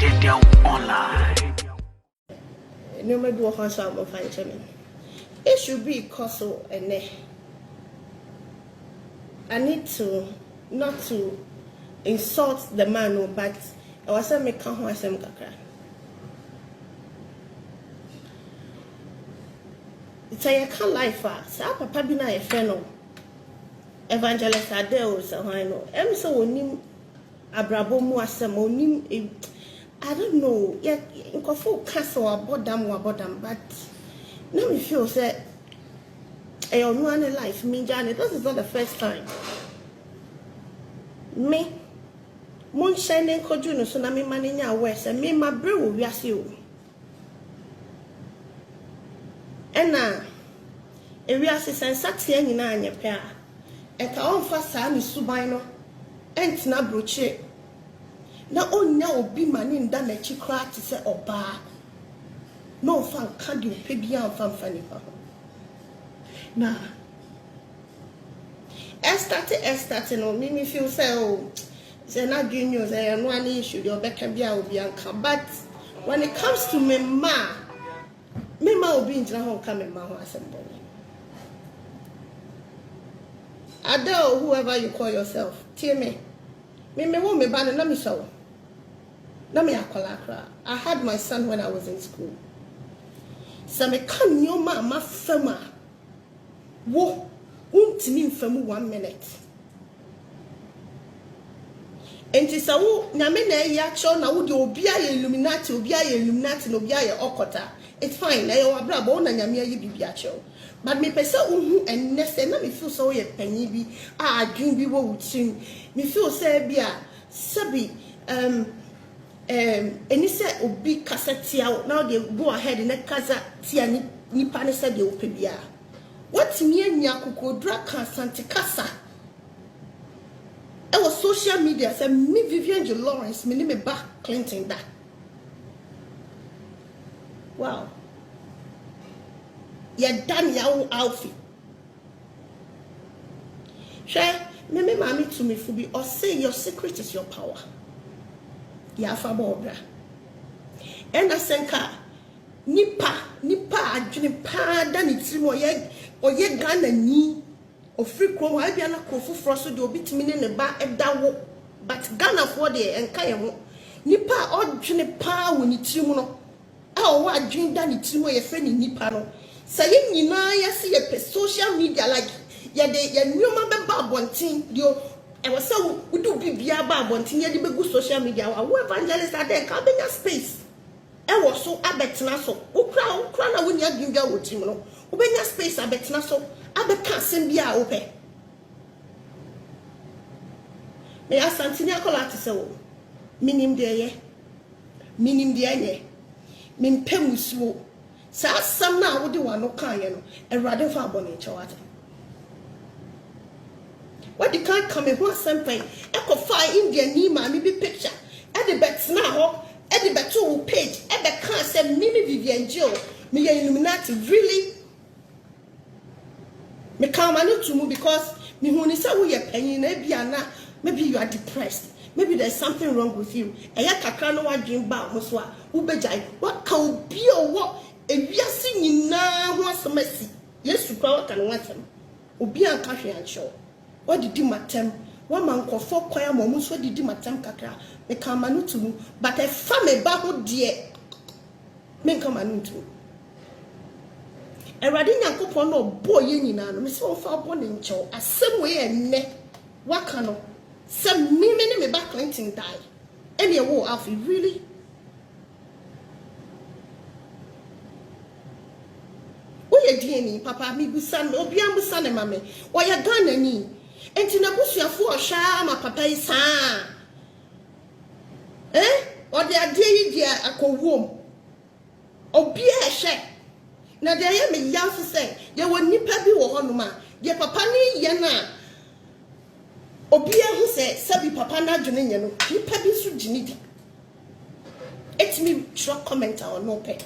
Online. No matter what I'm going to find. It should be Koso and I need to not to insult the man, but I was saying, make come some kakra. It's a can't lie fast. Sa papa bi na e fe no. Evangelist Adele so I know. Em so onim abrabo mu asem onim I don't know. Yeah, nkofo castle abodam but now me feel say I don't know any life me Johnny. This is not the first time. Me mon shining koju no so na me manenya west and me my bre wo wiase o. Ena ewiase sensate anyina anyepe a eka onfa saa ni suban no entina broche na onya obi mani nda na chi kra te se oba no fan ka di ope bia fan fani pa na estate no me feel say oh say na junior say no any issue the obeka bia obi anka but when it comes to me ma obi ntina ho ka me ma ho asembo Adele, whoever you call yourself, tell me won't me ban na me show. Na me akwalakra. I had my son when I was in school. So me kan your mama fema. Wo untimi mfemu 1 minute. Enti sa wo nyame na ya cho na wo de obi aye Illuminati na obi aye okota. It's fine. Na your abra bo na nyame aye bibia cho. But me pese uhu enne se na me feel so ye panyi bi a adwun bi wo wutim me feel say bia sabi eni se obi kasetia now they go ahead na kaza tia nipa ne se de opebia what me anya kokodra kan sante kasa e was social media say me Vivian J. Lawrence me ni me ba Clinton da wow ya done your outfit. Share, me mommy to me for be or say your secret is your power. Ya fabobra. And I senka nipa adwene pa da ni trimo ye Ghana ni ofrikro wa bia na krofo froso de obitimi ne ba edawo but Ghana for de enka ye ho nipa odwene pa wo ni trimo no a wo adwene da ni trimo ye fe ni nipa no say nyina ya see ye social media like ya de ya nyoma be ba bontin dio e was say we do bibia ba bontin ye de be go social media wa wo evangelist ade ka benya space e was so abetena so ukra na wo nya dwindwa wo tim no wo benya space abetena so abeka asem bia wo pe me asantini akola te se wo minim de ye nye mempemusuo sa sam na wodi wano kan ye no erade fa abone chawata what the kan come ho asempay ekofa India ni ma me bi picture e de betna ho e de beto page e be kan say Mimi Vivian J. me ye Illuminati really me come anu to mu because me hu ni say wo ye panyin na bia na maybe you are depressed, maybe there's something wrong with you e ya kakra no wadwen ba ho so a wo bejai what ka obi owo ewiase nyina ho asemasi yesu kwa waka no watem obi anka hwe ancho wadidi matem wa mankofo kwaya mo so didi matem kakra me kama no tumu but e fa me ba ho de me kama no tumu erade nyankopon no bo ye nyina no me se fa bo ne ncho asem we enne waka no se me ne me ba Clinton die ene e wo afi really Dieni papa mi busan obi ambusa ne mame oya Ghana ni enti na busuafo ohwa ma papa yi saa ode ade yi dia akowom obi ehwe na de ye me yanso se ye woni pa bi wo hono ma ye papa ni ye na obi ehu se sabi papa na dwene nye no ni pa bi so gini di etimi drop comment on no pe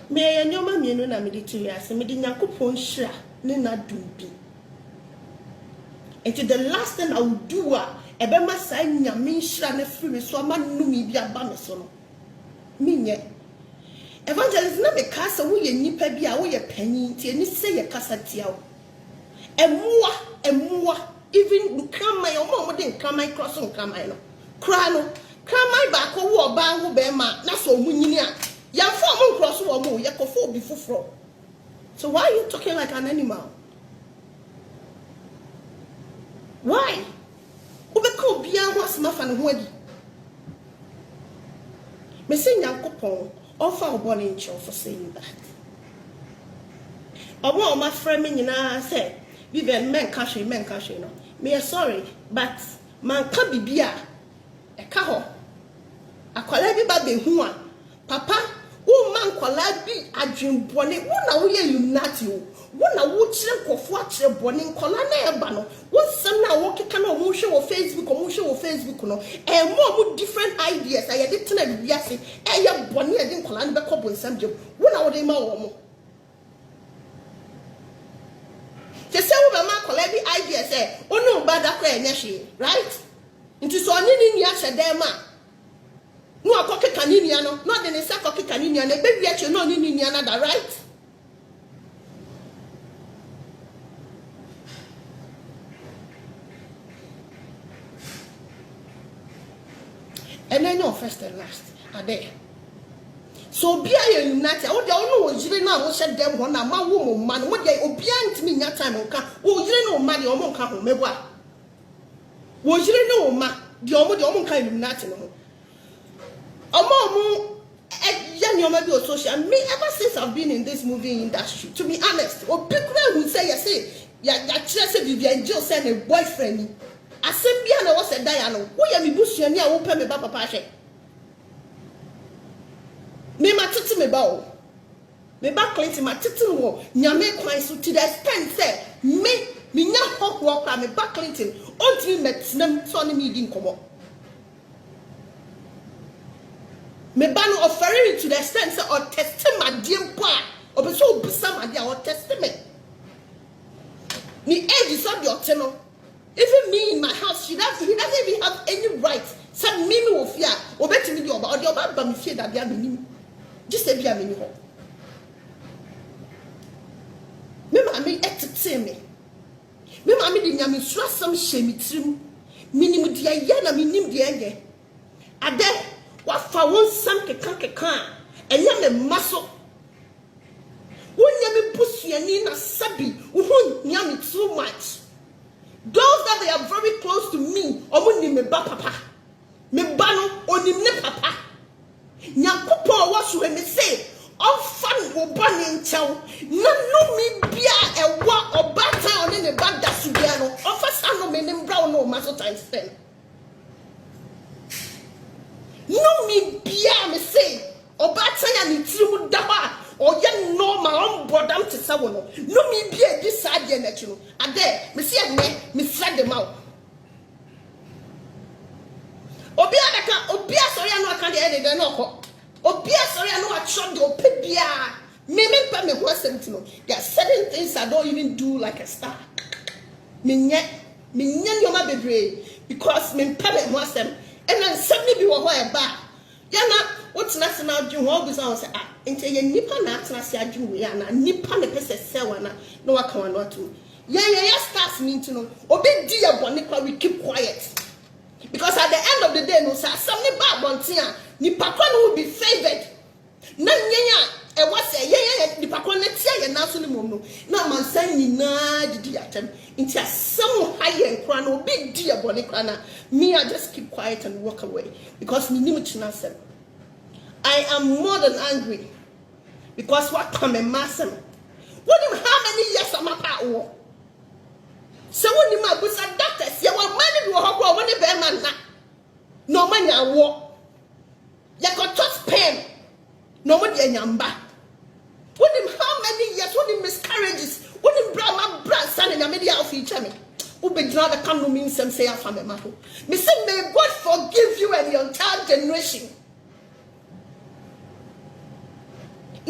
me ya nyoma mienu na me ditu ya se me di Nyankopon hira ne na dumbi. And the last thing I would do Ebema sa nyame nhira na firi me so ama numi bi aba me so no. Minye. Evangelist na me kasa wo ye nipa bi a wo ye panyin tie ni se ye kasa tia wo. Emua even kramai omo de kramai cross on kramai no. Kra no kramai ba ko wo oba ho be ma na so munyini a ya fo mo cross wo mo ye kofo bi foforo. So why are you talking like an animal? Why? Ubeko bia ho asma fa ne ho adi. Me say Nyankopon offer obone ncho for saying that. Omo ma friend me nyina say we be men cash no. Me sorry but man ka bibia e ka ho. Akwala bi ba be hu a papa wo man kwala bi adwenbone wo na wo ye unati wo na wo kire nkofo akire bone nkola na eba no wo sem na wo keka na mo hwe wo Facebook no mo different ideas aye de tena bibia se ye bone ye de nkola na be ko bonsam je wo na wo de ma wo mo je se wo be ma nkola bi ideas onu ba da kwa enye hwe right nti so ni a hye ma no akoke kaninia no no de ne se akoke kaninia na be wi ache no ni na da right. And then your first and last are there. So be a united. Oh, they all know you know said them one man woman man. What they obedient me that time on car. Oh, you know money or monk home. Meba. Was you know ma the omo kind of united no. Omo young you maybe social me ever since I've been in this movie industry. To be honest, or people who say ya chese Vivian Jill send a boyfriend. Asembia na wose da no wo ya mibusuani a wo pe me ba papa hwe me matete me ba o me ba Clinton matete wo nyame kwan so to the extent say me nya hokwo kwa me ba Clinton ontimi metnam so ne me di nkomo me ba no offering to the extent say o testament mpo a obeso obisa made a o testament ni age so de oteno. Even me in my house, he doesn't even have any right. Some mimi will fear. Or better me or the oba me fear that they are me. Just say be a mini home. Remember, I mean, entertain me. Remember, I mean, I mean, some shame trim. Minimum the ayana, minim the enge. Ade, what for one some can, and yam a muscle. One yammy pussy and in a sabi, who yammy too much. Those that they are very close to me, omuni me ba papa. Me bano oni ne papa. Nyankopon was when me say, "On fan wo bani nchaw." Na no mi bia ewa obata oni ne ba da subia no. Ofa sano me ne brown no maso times 10. No mi bia me say, obata ya ni trimu daba. Oya normal on bodam te sa wo no mi bia di sa de na chi no ade me se ne me fra dem out obi asori anu aka de ene de no ko obi asori anu a chọ de ope bia me pa me ho asem ti no there are certain things I don't even do like a star me nye yo ma bebre because me pa me ho asem and then suddenly bi wo ho e ba yana wotina se na adwu ho obi say ah ente ye nipa na atena se adwu we ana nipa ne pese sewa na waka wan watu ya stars me nti no obi di ye bone kwa we keep quiet because at the end of the day no say something bad bontia nipa kwa no will be favored na nyenya e was ye nipa kwa na tia ye na so ne mom no na mansan nyina didi atem nti asem high kwa no obi di ye bone kwa na me I just keep quiet and walk away because me nim china sem I am more than angry because what come a massam. What do how many years am I power? So when you my books are doctors, you want money to a when you bear man. No money I walk. You got touch pain. No money in your back. What do how many years? What do miscarriages? What do brother son in the media of each other? Who be draw the come to me some say I'm a man. Me say may God forgive you and your entire generation.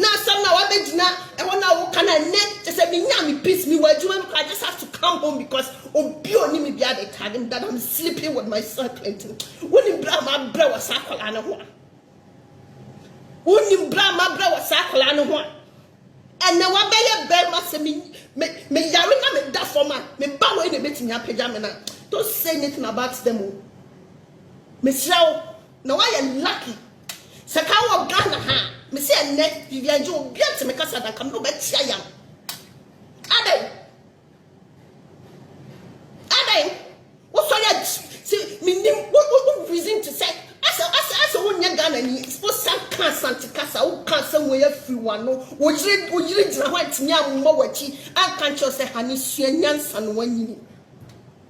Now some now I bet you now and when I walk and I net just say me peace me where you I just have to come home because Obi me be at the time that I'm sleeping with my son Clinton. When you bra my bra was sakolana one. When you bra my bra was sakolana one. And now I bear my semi me yarina me da for man. Me bow in the meeting ya pajamina. Don't say anything about them. Miss Rao, now I am lucky. Sakawa Ghana ha. Me say net Vivian Joe get to make us that come no bet yam. Ade. What's all that? See, me what reason to say? As a one young Ghana ni supposed to can't Santa Casa, who can't somewhere free one. No, would you white yam mowachi? I can't just say honey, she and Yansan one year.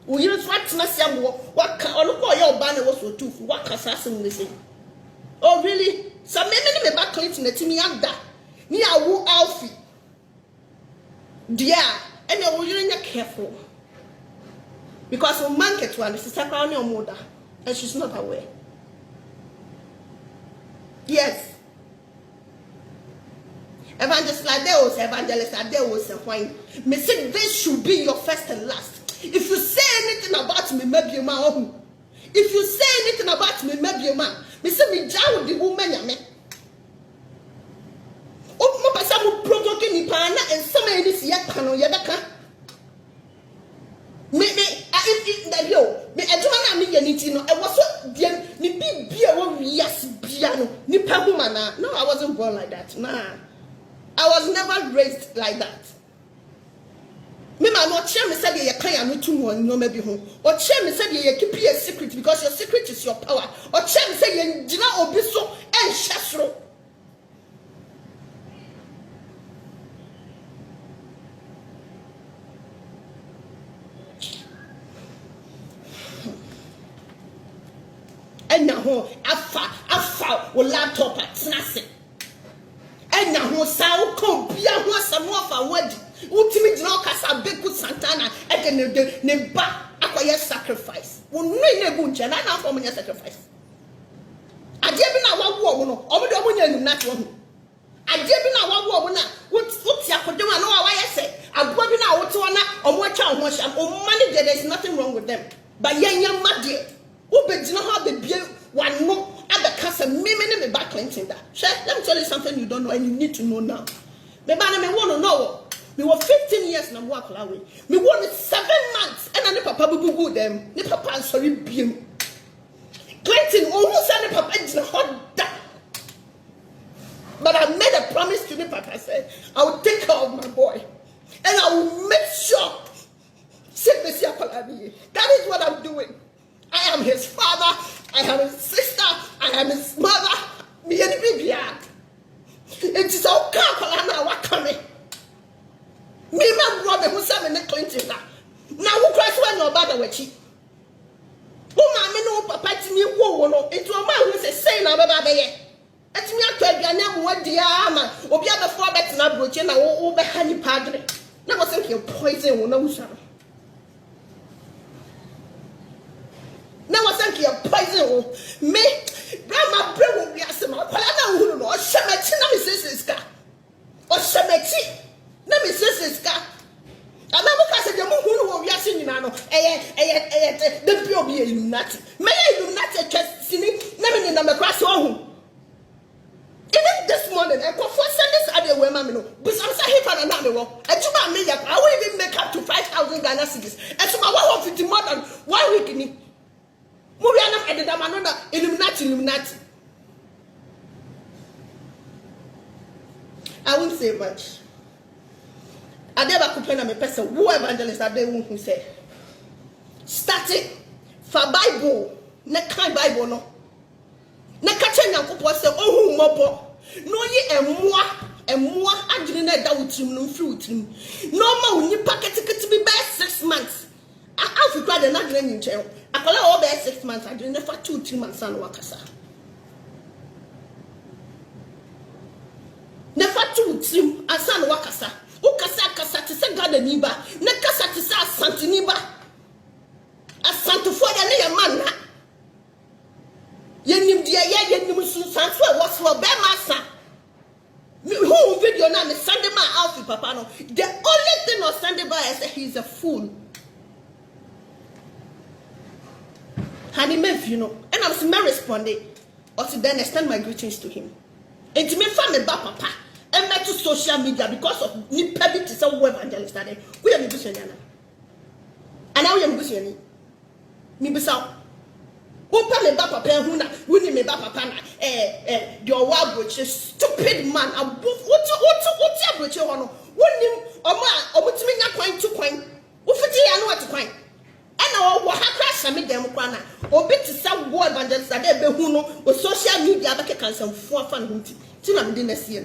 We use what Nassam, what can all your banner was for two, what assassin missing. Oh, really? So many me back Clinton to me and that. Me, I will Alfie. Dear, and I will really careful. Because when man gets one, it's a crown your mother, and she's not aware. Yes. Evangelist Ade was a wine. Me say this should be your first and last. If you say anything about me, maybe you man. If you say anything about me, maybe you man. Me say me jaw the woman ya me. Oh, mo pasa mo provoke ni pa na and some any si ya kan ya da kan. Me if that yo me aduma na me ya ni ti no e was so dia ni bibia wo wiase bia no ni pa huma na. No, I wasn't born like that. Nah. I was never raised like that. Me ma no cheer me said ye kan ya no too one no maybe ho. Or cheer me said ye keep your secret because your secret is your power. Or cheer me say ye gina obi so en hyesro. And now afa o laptop atnase. And now sa ko bia ho asamo afa wadi. Ultimate general kasa beku Santana again ne ba akoye sacrifice. Wo no ne bu nche na for me sacrifice. Ade bi na wawo no, omo de omo nya num na to ho. Ade bi na wawo omo na, wuti akodem na wa waye se, agbo bi na wote ona omo atwa ho hia. O man there is nothing wrong with them. But yenya made. Wo be gina ha be bie one mo abekasa me ne me back Clinton da. Let me tell you something you don't know and you need to know now. Me ba na me want to know. Me were 15 years na work away. Me won 7 months and I papa bubu them. Ni papa sorry biem. Clinton almost said papa is hot da. But I made a promise to the papa. I said I will take care of my boy and I will make sure that is what I'm doing. I am his father, I am his sister, I am his mother. Me and baby. It is okay for what coming. Me my brother who said me Clinton now who Christ when your bother with you. Oh my no papa to me wo no into a man who say na baba be ye. Eti me atwa aduane mo dia ama obi abefo bet na broche na wo be ha ni padre. Na go think you poison wo na wusa. Na go think you poison wo. Me grandma bre wo bi asema. Pala na wo no o shemeti na me sister. O shemeti. Na me sister. Amamu ka se dem hu no wiase nyina no de bi obi illuminati me illuminati twasini na me na me kwase ohu even this morning I go for send this ade we ma me no but some say he na me wo ejuma me ya I will even make up to 5,000 Ghana cedis ejuma 150 more than 1 week ni mu wi anam ededa ma no na illuminati I won't say much. I never complain me person who evangelist I who say starting for Bible ne kind Bible no ne ka che nyankopɔ say ohu mmɔbɔ no yi emmoa adwene na da wutrim no mfiri wutrim no ma woni paketekete bi by 6 months afi kwa de na adwene nyi nkyɛn akola wo by 6 months adwene ne fa 2-3 months na wakasa ne fa 2-3 asa na wakasa kasa te se gada ni ba ne kasa te se asante ni ba asante fo ya ne ya man na yenim dia ya yenim sunsan so e was for be masa who video na me send ma alfi papa no the only thing or Sunday by I said he's a fool. Honey Memphis, you know, and I was responding. Also, then extend my greetings to him. And to me, family, papa, and met to social media because of me pebby to some evangelist. We are Mibusaniana. And now we are Mibusani. Mibusau. Open me papa, Huna, winning me papa, your wild butcher, stupid man. What's your butcher on? Wouldn't or what's me not quite to coin? What I know what to coin? And now what happened to me, Democrana, or bit to some war evangelist that they be or social media back can some for fun hunting. Till I'm dinner, see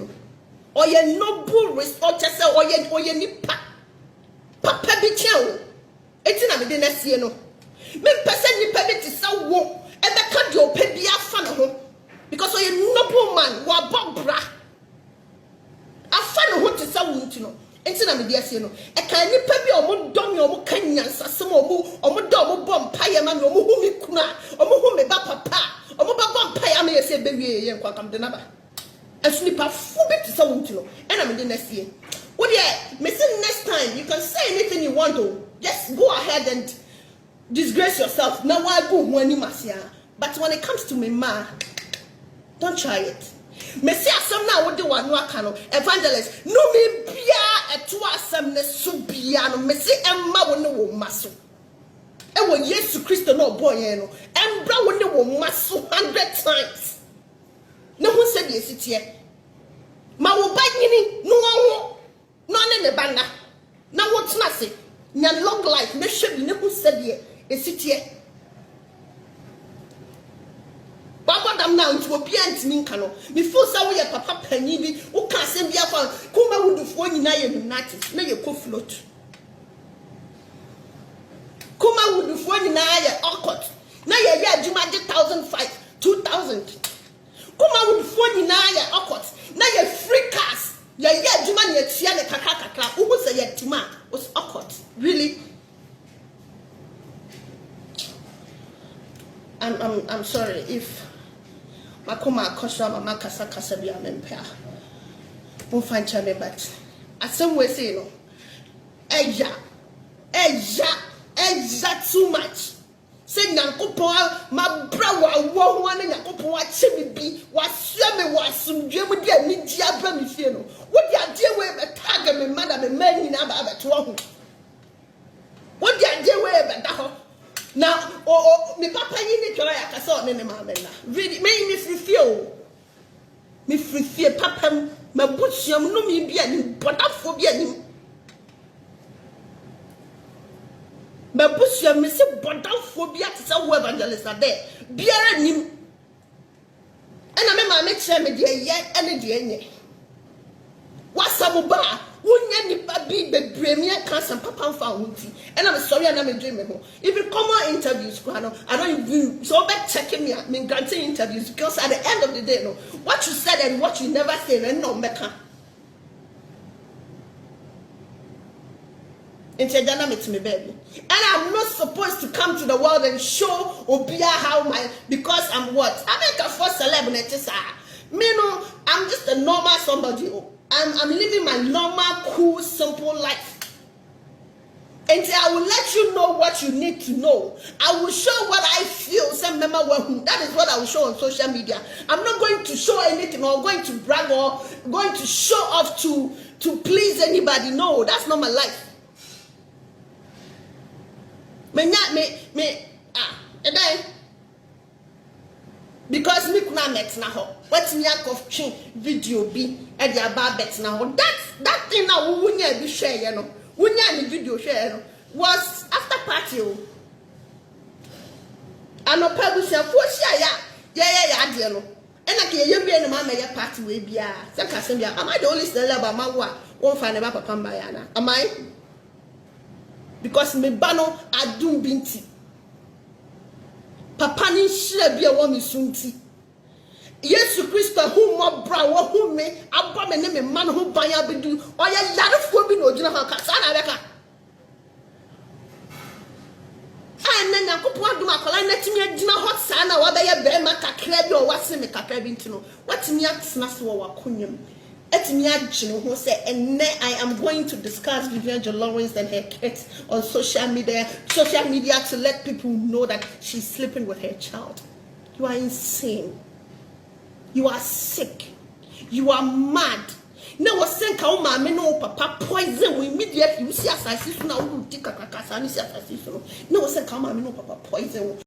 or ye noble resort or ye nipa. Papa be chow. It's in a dinner, see no. Men person nipa bit to some war and the cut your pay be a fun home because you're a noble man, wa bra. A fun who to some wound to know. Enti na me dia sie no e kan nipa bi omo dom yo omo kan nyansa sem omo do omo bom paye ma me omo hu mi kuna omo hu me ba papa omo ba bom paye ma ye se be wie ye nkwa kam de na ba asu nipa fu bi ti sa wonti no e na me de na sie wo de me say next time you can say anything you want to just go ahead and disgrace yourself na wa go hu ani masia but when it comes to me ma don't try it. Messi asem na wo de wanu aka no evangelist no me bia eto asem ne so bia no Messi emma wo ne wo maso e wo Yesu Kristo no boy yen no embra wo ne wo maso 100 times ne hu se de sitie ma wo banyini no wo no ne banda na wo tena se nya long life me hwe bi ne hu se de esitie Baba dam na nti obi antimi nka no me feel say we papa panyi bi wo ka asem bia fa kuma wudufo nyina ye united na ye ko float kuma wudufo nyina ye okot na ye ye adwuma de 1005 2000 kuma wudufo nyina ye okot na ye free cars ye ye adwuma ne atia ne kakra wo say ye tima was okot really I'm sorry if Makoma akosha mama kasa bia mempea. Won fan chame but asem we say no. Eja too much. Say Nyankopon ma bra wa wo ne Nyankopon ache me bi wasua me wasumdwe mu dia ni dia bra me fie no. Wo dia die we be tag me mada me man nyina ba beto ho. Wo dia die we be da ho. Now, me papa yi ni twara ya kasa ne ma bella. Really, me free fear papa ma butsiam no mi bia ni bodafo bia ni. Ma butsiam me se bodafo bia te say wo evangelist ade. Biara nim. Ena me ma me kire me de ye ene de enye. Wasamu ba wonya nipa bi bebre me cancer papa mfa hunti and I'm sorry and I'm dream me ho even common interviews I don't even so back checking me granting interviews because at the end of the day no what you said and what you never said and no meka into dynamic me baby and I'm not supposed to come to the world and show obia how my because I'm what I make a first celebrity me no I'm just a normal somebody I'm living my normal, cool, simple life. And I will let you know what you need to know. I will show what I feel. That is what I will show on social media. I'm not going to show anything or going to brag or going to show off to please anybody. No, that's not my life. Because me kuna met na ho what me of chin video bi e dey about bet na ho that thing na wo nya bi share ye no wo nya ni video share no was after party o anopa bu se fo share ya ade no e na ke ye bi no ma me party we bia se ka se bia am I the only celeb ma wo a won fa ne ba papa mba ya na am I because me ba no adum binti papa ni shire bia wo mi sunti Yesu Kristo hu mo bra wo hu me aba me ne me man ho ban abedu oya yarefo bi na ogina ha ka sa na beka na Nyankopon adum akola na timi agina ho sa na wa be ye be ma kakra bi o wase me kakra bi ntino watimi atena so wo wakonyam and then I am going to discuss Vivian J. Lawrence and her kids on social media to let people know that she's sleeping with her child. You are insane. You are sick. You are mad. Now was saying ka mama no papa poison we immediately you see asasi so na we take kakasa ni see asasi so. Now was saying ka mama no papa poison